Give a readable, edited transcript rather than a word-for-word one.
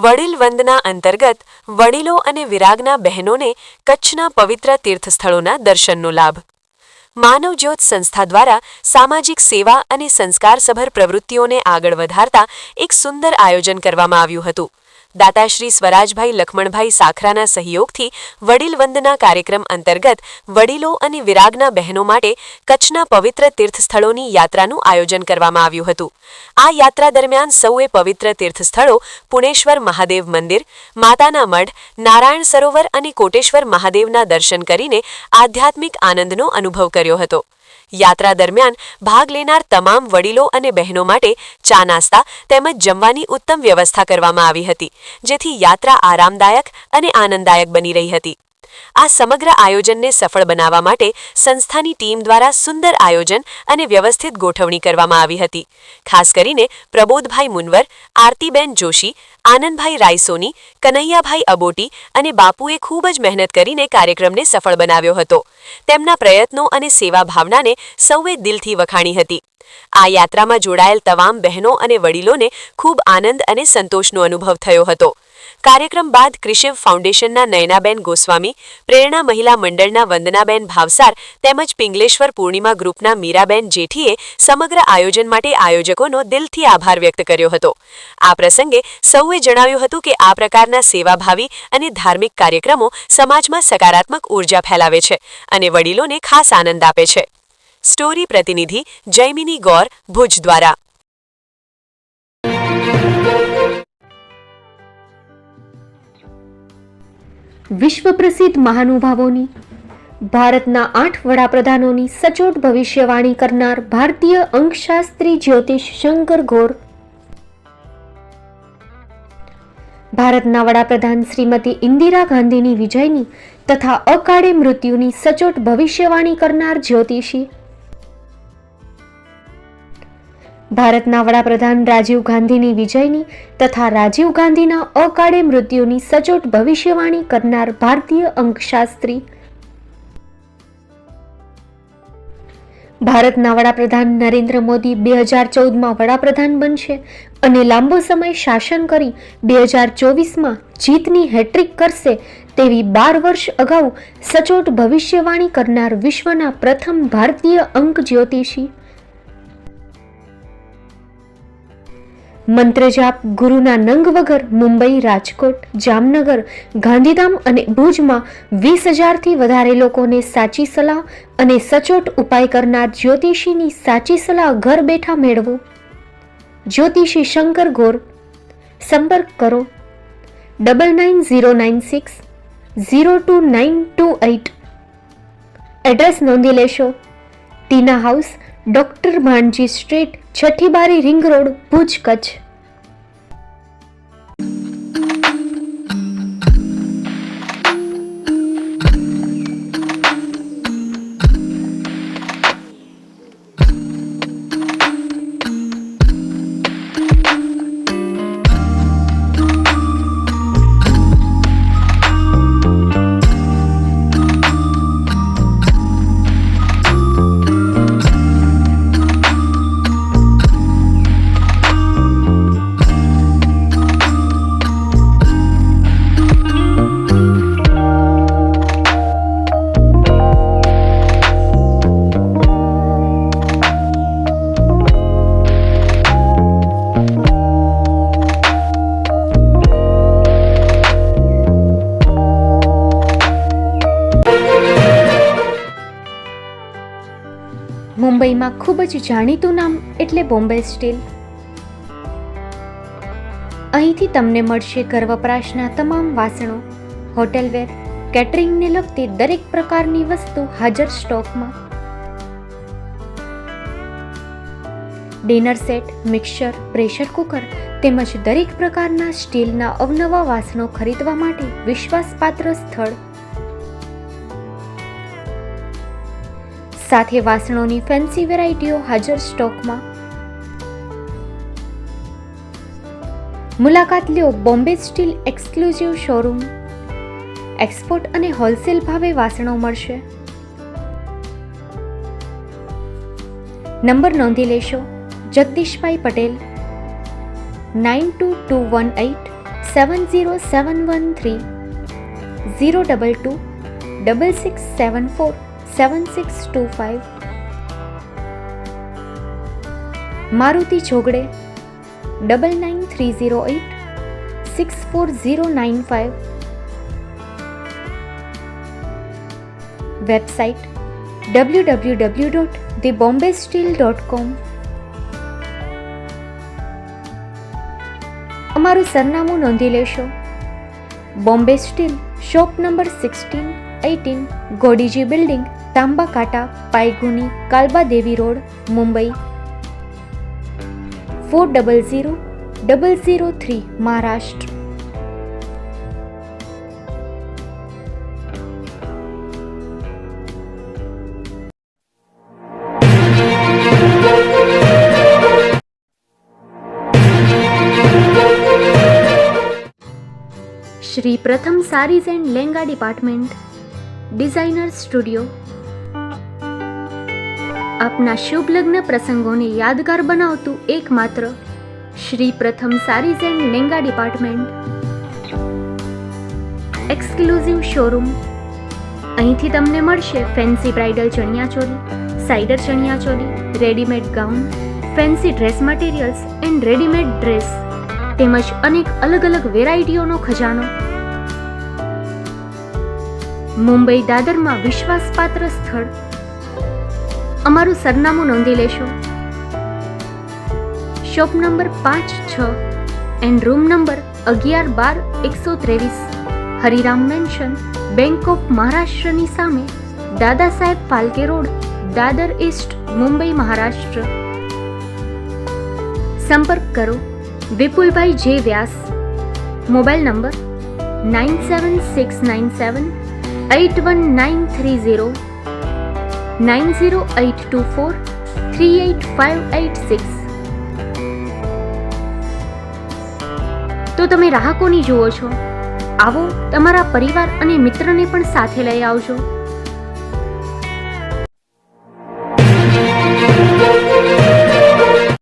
વડીલ વંદના અંતર્ગત વડીલો અને વિરાગના બહેનોને કચ્છના પવિત્ર તીર્થસ્થળોના દર્શનનો લાભ. માનવજ્યોત સંસ્થા દ્વારા સામાજિક સેવા અને સંસ્કારસભર પ્રવૃત્તિઓને આગળ વધારતા એક સુંદર આયોજન કરવામાં આવ્યું હતું. દાતાશ્રી સ્વરાજભાઈ લખમણભાઈ સાખરાના સહયોગથી વડીલ વંદના કાર્યક્રમ અંતર્ગત વડીલો અને વિરાગના બહેનો માટે કચ્છના પવિત્ર તીર્થસ્થળોની યાત્રાનું આયોજન કરવામાં આવ્યું હતું. આ યાત્રા દરમિયાન સૌએ પવિત્ર તીર્થસ્થળો પુણેશ્વર મહાદેવ મંદિર, માતાના મઢ, નારાયણ સરોવર અને કોટેશ્વર મહાદેવના દર્શન કરીને આધ્યાત્મિક આનંદનો અનુભવ કર્યો હતો. યાત્રા દરમિયાન ભાગ લેનાર તમામ વડીલો અને બહેનો માટે ચા નાસ્તા તેમજ જમવાની ઉત્તમ વ્યવસ્થા કરવામાં આવી હતી, જેથી યાત્રા આરામદાયક અને આનંદદાયક બની રહી હતી. આ સમગ્ર આયોજનને સફળ બનાવવા માટે સંસ્થાની ટીમ દ્વારા સુંદર આયોજન અને વ્યવસ્થિત ગોઠવણી કરવામાં આવી હતી. ખાસ કરીને પ્રબોધભાઈ મુનવર, આરતીબેન જોશી, આનંદભાઈ રાયસોની, કનૈયાભાઈ અબોટી અને બાપુએ ખૂબ જ મહેનત કરીને કાર્યક્રમને સફળ બનાવ્યો હતો. તેમના પ્રયત્નો અને સેવા ભાવનાને સૌએ દિલથી વખાણી હતી. આ યાત્રામાં જોડાયેલ તમામ બહેનો અને વડીલોને ખૂબ આનંદ અને સંતોષનો અનુભવ થયો હતો. કાર્યક્રમ બાદ ક્રિશિવ ફાઉન્ડેશનના નયનાબેન ગોસ્વામી, પ્રેરણા મહિલા મંડળના વંદનાબેન ભાવસાર તેમજ પિંગલેશ્વર પૂર્ણિમા ગ્રુપના મીરાબેન જેઠીએ સમગ્ર આયોજન માટે આયોજકોનો દિલથી આભાર વ્યક્ત કર્યો હતો. આ પ્રસંગે સૌએ જણાવ્યું હતું કે આ પ્રકારના સેવાભાવી અને ધાર્મિક કાર્યક્રમો સમાજમાં સકારાત્મક ઉર્જા ફેલાવે છે અને વડીલોને ખાસ આનંદ આપે છે. સ્ટોરી પ્રતિનિધિ જયમિની ગૌર, ભુજ દ્વારા. વિશ્વ પ્રસિદ્ધ મહાનુભાવોની, ભારતના 8 વડાપ્રધાનોની સચોટ ભવિષ્યવાણી કરનાર ભારતીય અંકશાસ્ત્રી જ્યોતિષ શંકર ગોર, ભારતના વડાપ્રધાન શ્રીમતી ઇન્દિરા ગાંધીની વિજયની તથા અકાળે મૃત્યુની સચોટ ભવિષ્યવાણી કરનાર જ્યોતિષી, ભારતના વડાપ્રધાન રાજીવ ગાંધીની વિજયની તથા રાજીવ ગાંધીના અકાળે મૃત્યુની સચોટ ભવિષ્યવાણી કરનાર ભારતીય અંકશાસ્ત્રી, ભારતના વડાપ્રધાન નરેન્દ્ર મોદી 2014માં વડાપ્રધાન બનશે અને લાંબો સમય શાસન કરી 2024માં જીતની હેટ્રિક કરશે તેવી 12 વર્ષ અગાઉ સચોટ ભવિષ્યવાણી કરનાર વિશ્વના પ્રથમ ભારતીય અંક જ્યોતિષી, મંત્રજાપ ગુરુના નંગ વગર મુંબઈ, રાજકોટ, જામનગર, ગાંધીધામ અને ભુજમાં 20,000થી વધારે લોકોને સાચી સલાહ અને સચોટ ઉપાય કરનાર જ્યોતિષીની સાચી સલાહ ઘર બેઠા મેળવો. જ્યોતિષી શંકર ગોર. સંપર્ક કરો 9909602928. એડ્રેસ નોંધી લેશો. ટીના હાઉસ, ડોક્ટર ભાણજી સ્ટ્રીટ, છઠ્ઠી બારી, રિંગ રોડ, ભુજ, કચ્છ. મુંબઈમાં ખૂબ જ જાણીતું નામ એટલે બોમ્બે સ્ટીલ. અહીંથી તમને મળશે ઘર વપરાશના તમામ વાસણો, હોટેલવેર, કેટરિંગને લગતી દરેક પ્રકારની વસ્તુ હાજર સ્ટોકમાં. Dinner set, mixer, pressure cooker તેમજ દરેક પ્રકારના સ્ટીલના અવનવા વાસણો ખરીદવા માટે વિશ્વાસપાત્ર સ્થળ. સાથે વાસણોની ફેન્સી વેરાયટીઓ હાજર સ્ટોકમાં. મુલાકાત લ્યો Bombay steel exclusive showroom. Export અને હોલસેલ ભાવે વાસણો મળશે. નંબર નોંધી લેશો. જગદીશભાઈ પટેલ 922187 70713 022 6674 7625. મારુતિ જોગડે 99308 64095. Website www.thebombasteel.com. અમારું સરનામું નોંધી લેશો. Bombay steel, shop number 16-18, Godiji building, Tamba Kanta, Pydhonie, Kalba Devi road, Mumbai 400003, Maharashtra. Shri Pratham sarees and lehenga department, designer studio. આપના શુભ લગ્ન પ્રસંગોને યાદગાર બનાવતું એકમાત્ર Shri Pratham sarees and lehenga department. Exclusive showroom. અહીંથી તમને મળશે fancy bridal chaniya choli, cider chaniya choli, readymade gown, fancy dress materials and readymade dress તેમજ અનેક અલગ અલગ વેરાયટીઓનો ખજાનો. મુંબઈ દાદરમાં વિશ્વાસપાત્ર સ્થળ. અમારું સરનામું નોંધી લેશો. Shop number 5-6 and room number 11-12-123, Hariram mansion, bank of મહારાષ્ટ્રની સામે, દાદા સાહેબ ફાલ્કે રોડ, દાદર ઈસ્ટ, મુંબઈ, મહારાષ્ટ્ર. સંપર્ક કરો વિપુલભાઈ જે વ્યાસ. Mobile number 9769781930, 9082438586. તો તમે રાહ કોની જુઓ છો? આવો, તમારા પરિવાર અને મિત્રને પણ સાથે લઈ આવજો.